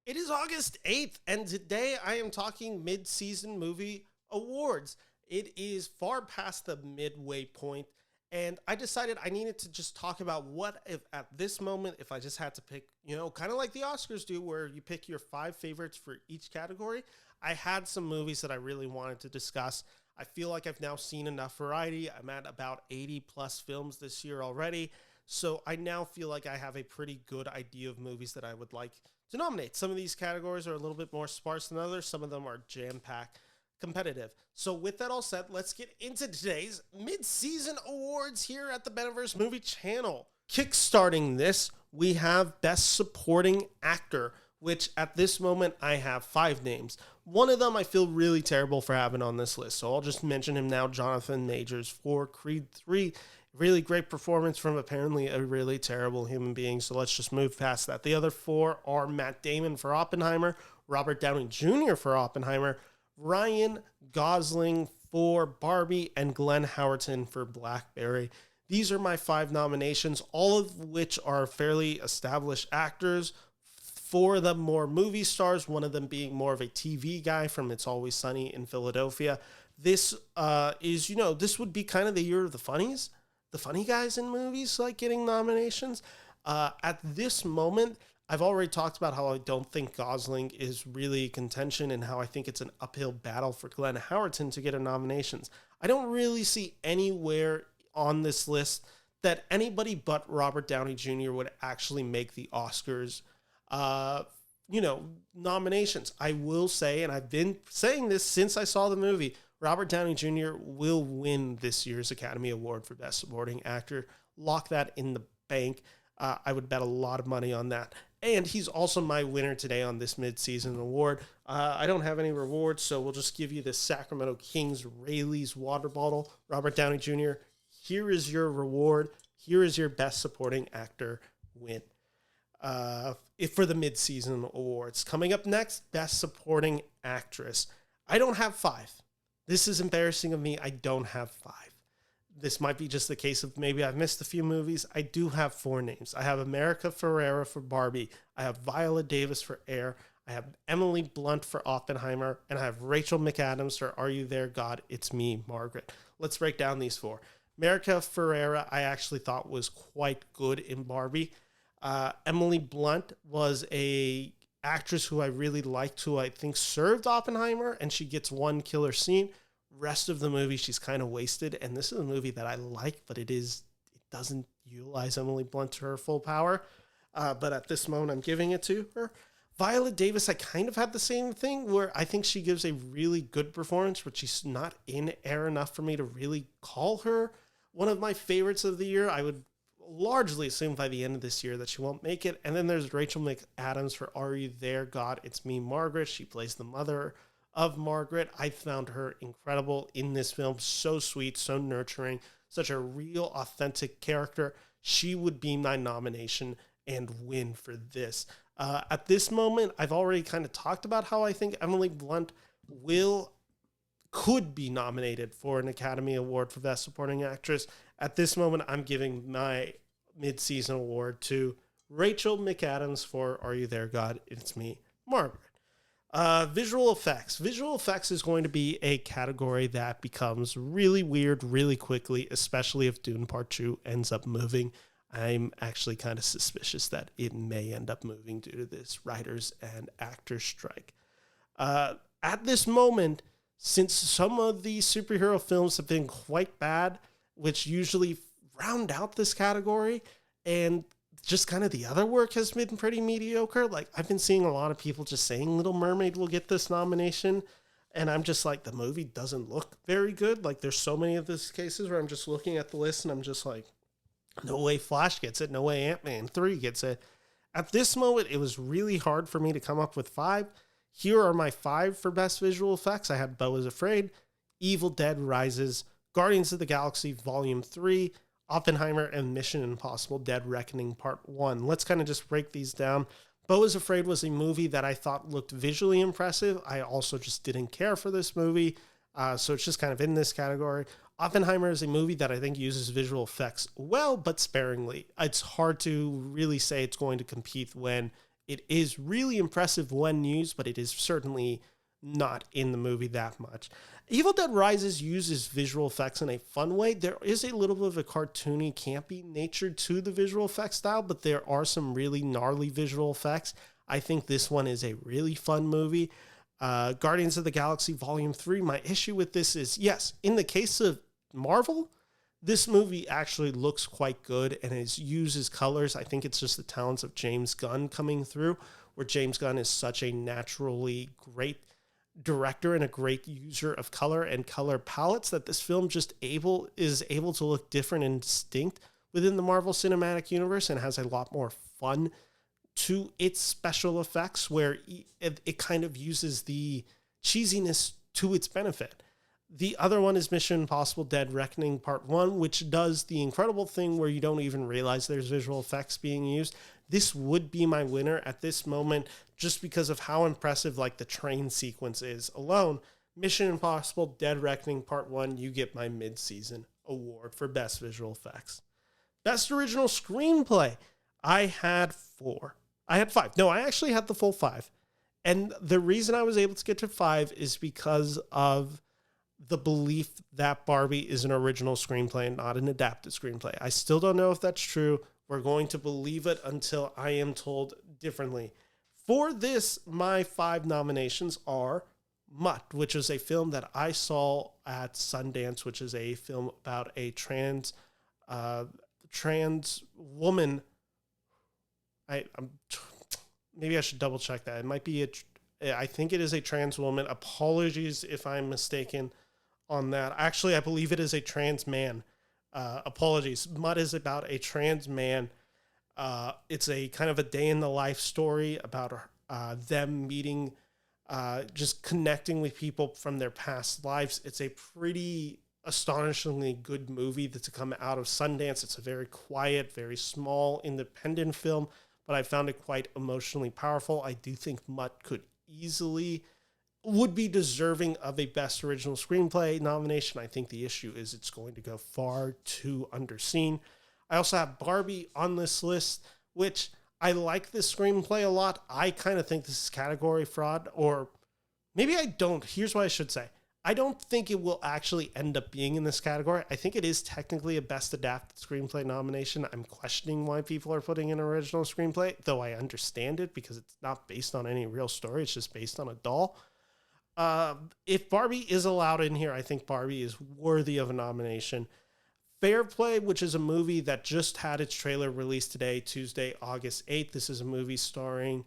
It is August 8th, and today I am talking mid-season movie awards. It is far past the midway point, and I decided I needed to just talk about what if at this moment, if I just had to pick, kind of like the Oscars do, where you pick your five favorites for each category. I had some movies that I really wanted to discuss. I feel like I've now seen enough variety. I'm at about 80 plus films this year already. So I now feel like I have a pretty good idea of movies that I would like to nominate. Some of these categories are a little bit more sparse than others. Some of them are jam-packed competitive. So with that all said, let's get into today's mid-season awards here at the Beniverse Movie Channel. Kickstarting this, we have Best Supporting Actor, which at this moment I have five names. One of them I feel really terrible for having on this list, so I'll just mention him now, Jonathan Majors for Creed 3. Really great performance from apparently a really terrible human being, so let's just move past that. The other four are Matt Damon for Oppenheimer, Robert Downey Jr. for Oppenheimer, Ryan Gosling for Barbie, and Glenn Howerton for Blackberry. These are my five nominations, all of which are fairly established actors. Four of them more movie stars, one of them being more of a TV guy from It's Always Sunny in Philadelphia. This this would be kind of the year of the funnies. The funny guys in movies like getting nominations. At this moment, I've already talked about how I don't think Gosling is really contention and how I think it's an uphill battle for Glenn Howerton to get a nominations. I don't really see anywhere on this list that anybody but Robert Downey Jr. would actually make the Oscars nominations. I will say, and I've been saying this since I saw the movie, Robert Downey Jr. will win this year's Academy Award for Best Supporting Actor. Lock that in the bank. I would bet a lot of money on that. And he's also my winner today on this mid-season award. I don't have any rewards, so we'll just give you the Sacramento Kings Rayleigh's water bottle. Robert Downey Jr., here is your reward. Here is your Best Supporting Actor win. For the mid-season awards. Coming up next, Best Supporting Actress. I don't have five. This is embarrassing of me. I don't have five. This might be just the case of maybe I've missed a few movies. I do have four names. I have America Ferrera for Barbie. I have Viola Davis for Air. I have Emily Blunt for Oppenheimer. And I have Rachel McAdams for Are You There, God? It's Me, Margaret. Let's break down these four. America Ferrera, I actually thought was quite good in Barbie. Emily Blunt was a actress who I really liked, who I think served Oppenheimer, and she gets one killer scene. Rest of the movie, she's kind of wasted, and this is a movie that I like, but it doesn't utilize Emily Blunt to her full power. But at this moment, I'm giving it to her. Viola Davis, I kind of had the same thing, where I think she gives a really good performance, but she's not in Air enough for me to really call her one of my favorites of the year. I would largely assume by the end of this year that she won't make it. And then there's Rachel McAdams for Are You There, God? It's Me, Margaret. She plays the mother of Margaret. I found her incredible in this film. So sweet, so nurturing, such a real, authentic character. She would be my nomination and win for this. At this moment, I've already kind of talked about how I think Emily Blunt could be nominated for an Academy Award for Best Supporting Actress. At this moment, I'm giving my mid-season award to Rachel McAdams for Are You There, God? It's Me, Margaret. Visual effects. Visual effects is going to be a category that becomes really weird really quickly, especially if Dune Part 2 ends up moving. I'm actually kind of suspicious that it may end up moving due to this writers and actors strike. At this moment, since some of these superhero films have been quite bad, which usually round out this category, and just kind of the other work has been pretty mediocre. Like, I've been seeing a lot of people just saying Little Mermaid will get this nomination, and I'm just like, the movie doesn't look very good. Like, there's so many of these cases where I'm just looking at the list and I'm just like, no way Flash gets it, no way Ant-Man 3 gets it. At this moment, it was really hard for me to come up with five. Here are my five for Best Visual Effects. I had Beau is Afraid, Evil Dead Rises, Guardians of the Galaxy Volume 3, Oppenheimer, and Mission Impossible Dead Reckoning Part 1. Let's kind of just break these down. Beau is Afraid was a movie that I thought looked visually impressive. I also just didn't care for this movie, so it's just kind of in this category. Oppenheimer is a movie that I think uses visual effects well, but sparingly. It's hard to really say it's going to compete when It is really impressive when used, but it is certainly not in the movie that much. Evil Dead Rises uses visual effects in a fun way. There is a little bit of a cartoony, campy nature to the visual effects style, but there are some really gnarly visual effects. I think this one is a really fun movie. Guardians of the Galaxy Volume 3, my issue with this is, yes, in the case of Marvel, this movie actually looks quite good and it uses colors. I think it's just the talents of James Gunn coming through, where James Gunn is such a naturally great director and a great user of color and color palettes that this film is able to look different and distinct within the Marvel Cinematic Universe and has a lot more fun to its special effects, where it kind of uses the cheesiness to its benefit. The other one is Mission Impossible Dead Reckoning Part 1, which does the incredible thing where you don't even realize there's visual effects being used. This would be my winner at this moment just because of how impressive like the train sequence is alone. Mission Impossible Dead Reckoning Part 1, you get my mid-season award for Best Visual Effects. Best Original Screenplay, I had 4. I had 5. No, I actually had the full 5. And the reason I was able to get to 5 is because of the belief that Barbie is an original screenplay and not an adapted screenplay. I still don't know if that's true. We're going to believe it until I am told differently. For this, my 5 nominations are Mutt, which is a film that I saw at Sundance, which is a film about a trans woman. Maybe I should double check that. It might be I think it is a trans woman. Apologies if I'm mistaken on that. Actually, I believe it is a trans man. Apologies. Mutt is about a trans man. It's a kind of a day in the life story about them meeting, just connecting with people from their past lives. It's a pretty astonishingly good movie that's come out of Sundance. It's a very quiet, very small, independent film, but I found it quite emotionally powerful. I do think Mutt would be deserving of a Best Original Screenplay nomination. I think the issue is it's going to go far too underseen. I also have Barbie on this list, which I like this screenplay a lot. I kind of think this is category fraud, or maybe I don't. Here's what I should say. I don't think it will actually end up being in this category. I think it is technically a Best Adapted Screenplay nomination. I'm questioning why people are putting in original screenplay, though I understand it because it's not based on any real story. It's just based on a doll. If Barbie is allowed in here, I think Barbie is worthy of a nomination. Fair Play, which is a movie that just had its trailer released today, Tuesday, August 8th. This is a movie starring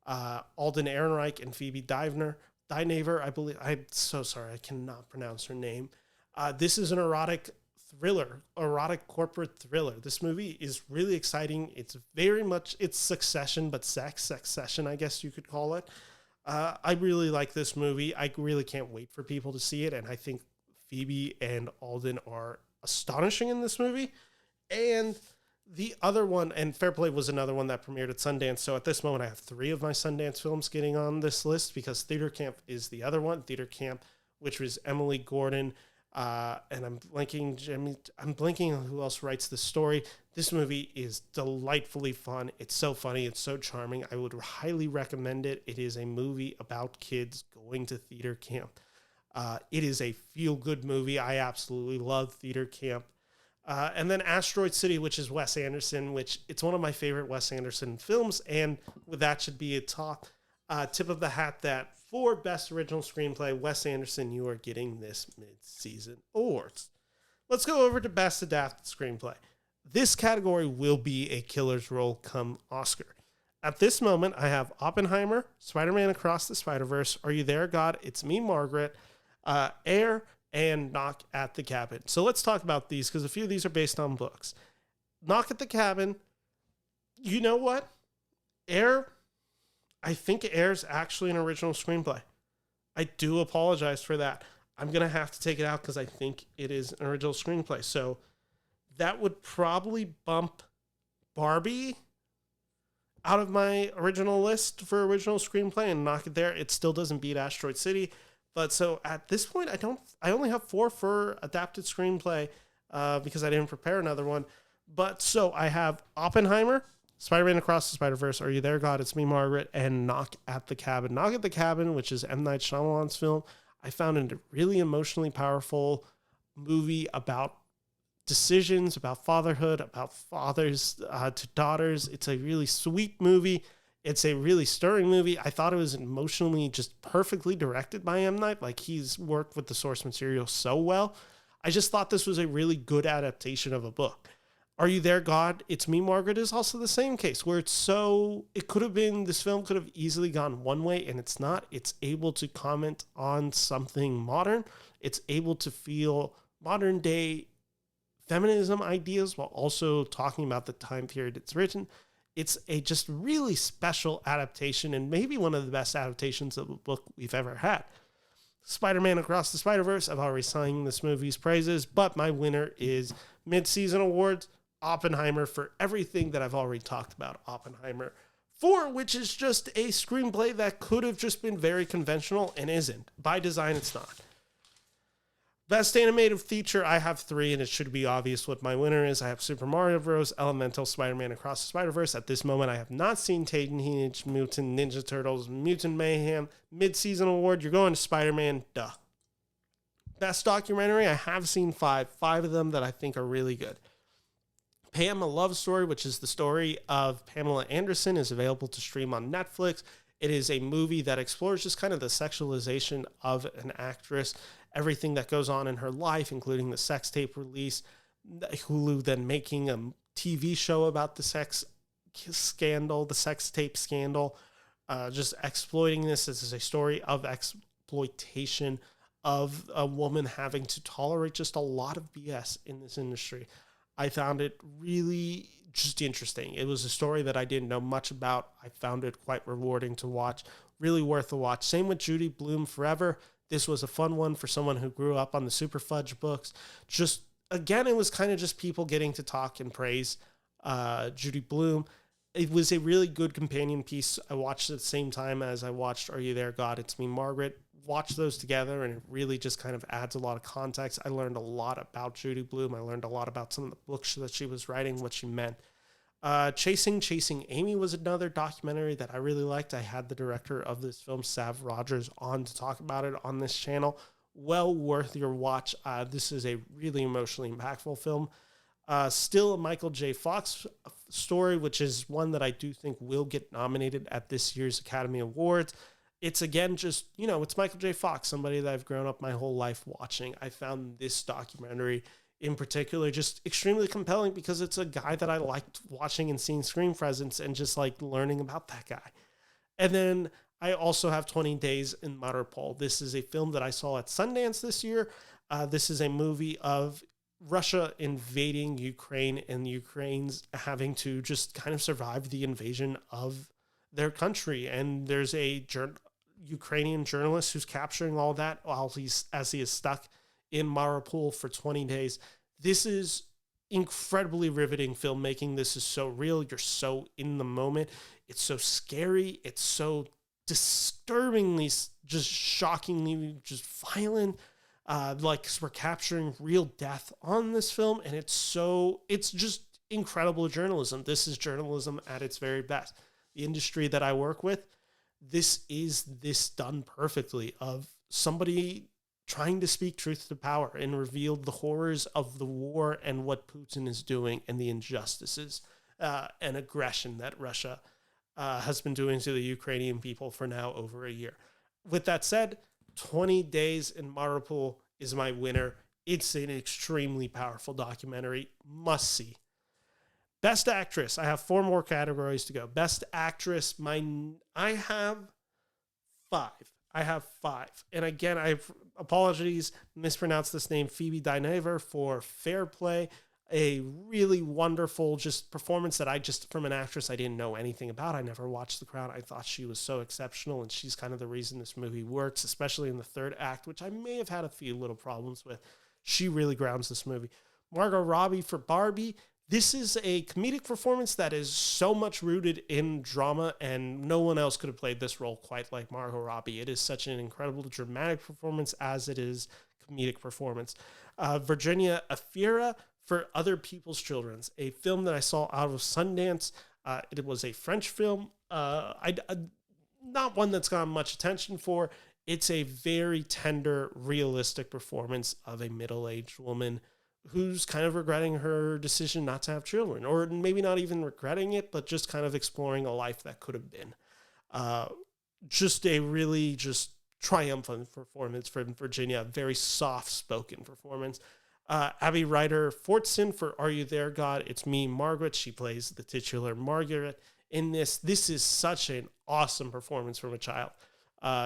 Alden Ehrenreich and Phoebe Dynevor, I believe. I'm so sorry, I cannot pronounce her name. This is an erotic corporate thriller. This movie is really exciting. It's very much, it's Succession, but Succession, I guess you could call it. I really like this movie. I really can't wait for people to see it, and I think Phoebe and Alden are astonishing in this movie. And the other one, and Fair Play was another one that premiered at Sundance. So at this moment, I have 3 of my Sundance films getting on this list because Theater Camp is the other one. Theater Camp, which was Emily Gordon, and I'm blanking on who else writes the story. This movie is delightfully fun. It's so funny. It's so charming. I would highly recommend it. It is a movie about kids going to theater camp. It is a feel-good movie. I absolutely love Theater Camp. And then Asteroid City, which is Wes Anderson, which it's one of my favorite Wes Anderson films, and that should be a tip of the hat that for Best Original Screenplay, Wes Anderson, you are getting this mid-season awards. Let's go over to Best Adapted Screenplay. This category will be a killer's role come Oscar. At this moment, I have Oppenheimer, Spider-Man Across the Spiderverse, Are You There, God? It's Me, Margaret, Air, and Knock at the Cabin. So let's talk about these because a few of these are based on books. Knock at the Cabin, you know what? I think Air's actually an original screenplay. I do apologize for that. I'm going to have to take it out because I think it is an original screenplay. So that would probably bump Barbie out of my original list for original screenplay and knock it there. It still doesn't beat Asteroid City. But so at this point, I only have 4 for adapted screenplay because I didn't prepare another one. But so I have Oppenheimer, Spider-Man Across the Spider-Verse, Are You There, God? It's Me, Margaret, and Knock at the Cabin. Knock at the Cabin, which is M. Night Shyamalan's film, I found it a really emotionally powerful movie about decisions, about fatherhood, about fathers to daughters. It's a really sweet movie. It's a really stirring movie. I thought it was emotionally just perfectly directed by M. Night. Like, he's worked with the source material so well. I just thought this was a really good adaptation of a book. Are You There, God? It's Me, Margaret is also the same case where it could have been, this film could have easily gone one way and it's not. It's able to comment on something modern. It's able to feel modern day feminism ideas while also talking about the time period it's written. It's a just really special adaptation and maybe one of the best adaptations of a book we've ever had. Spider-Man Across the Spider-Verse, I've already sung this movie's praises, but my winner is mid-season awards, Oppenheimer, for everything that I've already talked about Oppenheimer for, which is just a screenplay that could have just been very conventional and isn't. By design, it's not. Best animated feature, I have 3, and it should be obvious what my winner is. I have Super Mario Bros., Elemental, Spider-Man Across the Spider-Verse. At this moment, I have not seen Teenage Mutant Ninja Turtles, Mutant Mayhem. Mid-season award, you're going to Spider-Man, duh. Best documentary, I have seen 5 of them that I think are really good. Pam, A Love Story, which is the story of Pamela Anderson, is available to stream on Netflix. It is a movie that explores just kind of the sexualization of an actress, everything that goes on in her life, including the sex tape release, Hulu then making a TV show about the sex scandal, the sex tape scandal, just exploiting this as a story of exploitation of a woman having to tolerate just a lot of BS in this industry. I found it really just interesting. It was a story that I didn't know much about. I found it quite rewarding to watch, really worth a watch. Same with Judy Blume Forever. This was a fun one for someone who grew up on the Super Fudge books. Just, again, it was kind of just people getting to talk and praise Judy Blume. It was a really good companion piece. I watched it at the same time as I watched Are You There, God? It's Me, Margaret. Watch those together, and it really just kind of adds a lot of context. I learned a lot about Judy Blume. I learned a lot about some of the books that she was writing, what she meant. Chasing Amy was another documentary that I really liked. I had the director of this film, Sav Rogers, on to talk about it on this channel. Well worth your watch. This is a really emotionally impactful film. Still a Michael J. Fox story, which is one that I do think will get nominated at this year's Academy Awards. It's, again, just, it's Michael J. Fox, somebody that I've grown up my whole life watching. I found this documentary in particular just extremely compelling because it's a guy that I liked watching and seeing screen presence and just like learning about that guy. And then I also have 20 Days in Mariupol. This is a film that I saw at Sundance this year. This is a movie of Russia invading Ukraine and Ukraine's having to just kind of survive the invasion of their country. And there's a Ukrainian journalist who's capturing all that while he is stuck in Mariupol for 20 days. This is incredibly riveting filmmaking. This is so real. You're so in the moment. It's so scary. It's so disturbingly, just shockingly, just violent. Like we're capturing real death on this film, and it's just incredible journalism. This is journalism at its very best. The industry that I work with, this is done perfectly, of somebody trying to speak truth to power and reveal the horrors of the war and what Putin is doing and the injustices and aggression that Russia has been doing to the Ukrainian people for now over a year. With that said, 20 Days in Mariupol is my winner. It's an extremely powerful documentary. Must see. Best Actress. I have 4 more categories to go. Best Actress. I have 5. And again, apologies, mispronounced this name, Phoebe Dynevor for Fair Play. A really wonderful just performance that from an actress I didn't know anything about. I never watched The Crown. I thought she was so exceptional, and she's kind of the reason this movie works, especially in the third act, which I may have had a few little problems with. She really grounds this movie. Margot Robbie for Barbie. This is a comedic performance that is so much rooted in drama, and no one else could have played this role quite like Margot Robbie. It is such an incredible dramatic performance as it is comedic performance. Virginia Efira for Other People's Children, a film that I saw out of Sundance. It was a French film. Not one that's gotten much attention for. It's a very tender, realistic performance of a middle-aged woman who's kind of regretting her decision not to have children, or maybe not even regretting it, but just kind of exploring a life that could have been. Just a really just triumphant performance from Virginia, very soft-spoken performance. Abby Ryder Fortson for Are You There, God? It's Me, Margaret. She plays the titular Margaret in this. This is such an awesome performance from a child.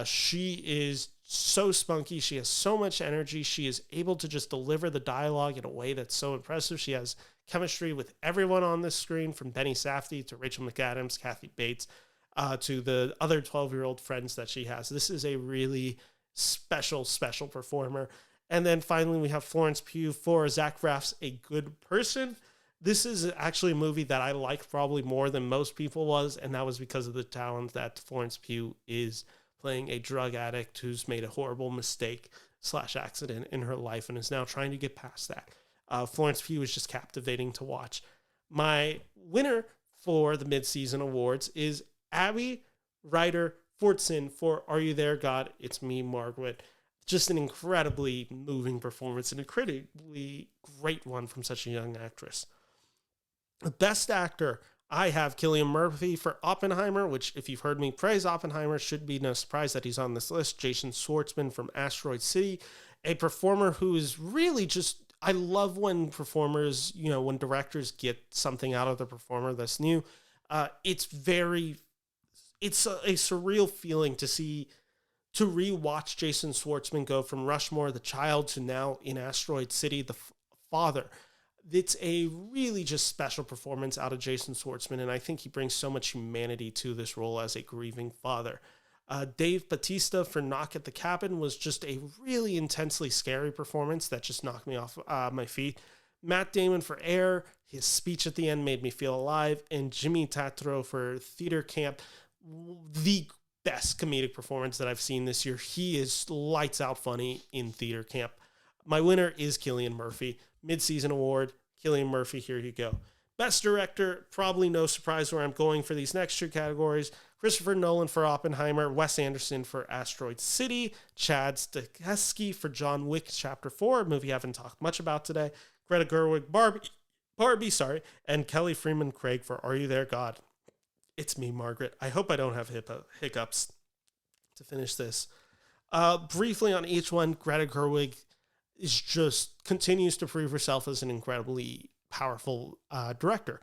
She is so spunky. She has so much energy. She is able to just deliver the dialogue in a way that's so impressive. She has chemistry with everyone on this screen, from Benny Safdie to Rachel McAdams, Kathy Bates, to the other 12-year-old friends that she has. This is a really special performer. And then finally, we have Florence Pugh for Zach Braff's A Good Person. This is actually a movie that I liked probably more than most people was, and that was because of the talent that Florence Pugh is playing a drug addict who's made a horrible mistake / accident in her life and is now trying to get past that. Florence Pugh is just captivating to watch. My winner for the mid-season awards is Abby Ryder Fortson for Are You There, God? It's Me, Margaret. Just an incredibly moving performance, an incredibly great one from such a young actress. The best actor, I have Cillian Murphy for Oppenheimer, which, if you've heard me praise Oppenheimer, should be no surprise that he's on this list. Jason Schwartzman from Asteroid City, a performer who is really just, I love when performers, when directors get something out of the performer that's new. It's a surreal feeling to rewatch Jason Schwartzman go from Rushmore, the child, to now in Asteroid City, the father. It's a really just special performance out of Jason Schwartzman, and I think he brings so much humanity to this role as a grieving father. Dave Bautista for Knock at the Cabin was just a really intensely scary performance that just knocked me off my feet. Matt Damon for Air, his speech at the end made me feel alive, and Jimmy Tatro for Theater Camp, the best comedic performance that I've seen this year. He is lights out funny in Theater Camp. My winner is Cillian Murphy. Mid-season award, Cillian Murphy, here you go. Best director, probably no surprise where I'm going for these next two categories. Christopher Nolan for Oppenheimer, Wes Anderson for Asteroid City, Chad Stahelski for John Wick Chapter 4, a movie I haven't talked much about today, Greta Gerwig, Barbie, and Kelly Freeman Craig for Are You There, God? It's Me, Margaret. I hope I don't have hiccups to finish this. Briefly on each one, Greta Gerwig continues to prove herself as an incredibly powerful director.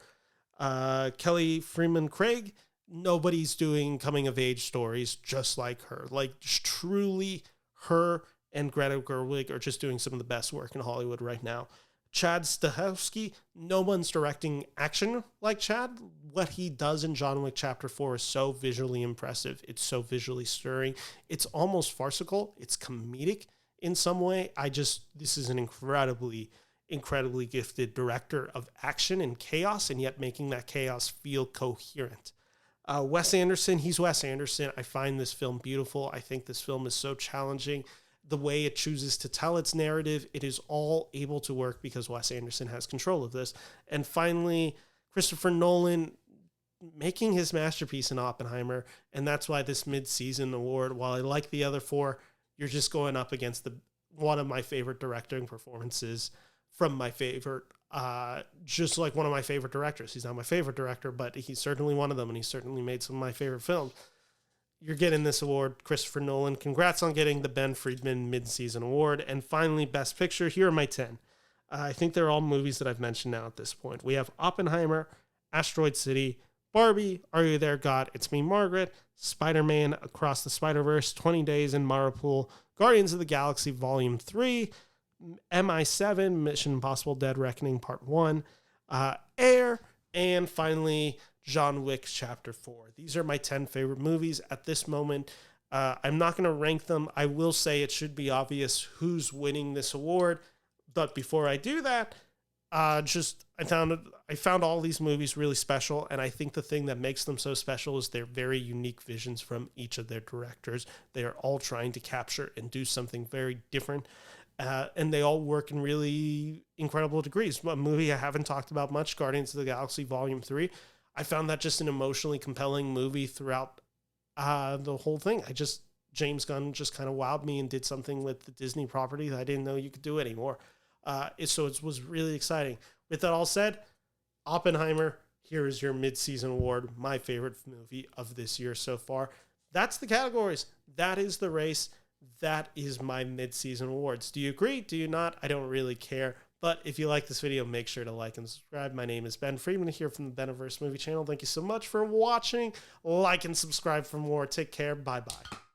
Kelly Freeman Craig, nobody's doing coming of age stories just like her. Like, truly, her and Greta Gerwig are just doing some of the best work in Hollywood right now. Chad Stahelski, no one's directing action like Chad. What he does in John Wick Chapter 4 is so visually impressive. It's so visually stirring. It's almost farcical. It's comedic in some way. This is an incredibly gifted director of action and chaos, and yet making that chaos feel coherent. Wes Anderson, he's Wes Anderson. I find this film beautiful. I think this film is so challenging. The way it chooses to tell its narrative, it is all able to work because Wes Anderson has control of this. And finally, Christopher Nolan making his masterpiece in Oppenheimer, and that's why this mid-season award, while I like the other four, you're just going up against one of my favorite directing performances from my favorite, just like one of my favorite directors. He's not my favorite director, but he's certainly one of them, and he's certainly made some of my favorite films. You're getting this award, Christopher Nolan. Congrats on getting the Ben Friedman mid-season award. And finally, Best Picture. Here are my 10. I think they're all movies that I've mentioned now at this point. We have Oppenheimer, Asteroid City, Barbie, Are You There, God? It's Me, Margaret, Spider-Man, Across the Spiderverse, 20 Days in Mariupol, Guardians of the Galaxy Volume 3, MI7, Mission Impossible Dead Reckoning Part 1, Air, and finally, John Wick Chapter 4. These are my 10 favorite movies at this moment. I'm not going to rank them. I will say it should be obvious who's winning this award. But before I do that, I found all these movies really special, and I think the thing that makes them so special is their very unique visions from each of their directors. They are all trying to capture and do something very different, and they all work in really incredible degrees. A movie I haven't talked about much, Guardians of the Galaxy Volume 3. I found that just an emotionally compelling movie throughout the whole thing. James Gunn just kind of wowed me and did something with the Disney property that I didn't know you could do anymore. So it was really exciting. With that all said, Oppenheimer, here is your mid-season award, my favorite movie of this year so far. That's the categories. That is the race. That is my mid-season awards. Do you agree? Do you not? I don't really care. But if you like this video, make sure to like and subscribe. My name is Ben Friedman here from the Beniverse Movie Channel. Thank you so much for watching. Like and subscribe for more. Take care. Bye-bye.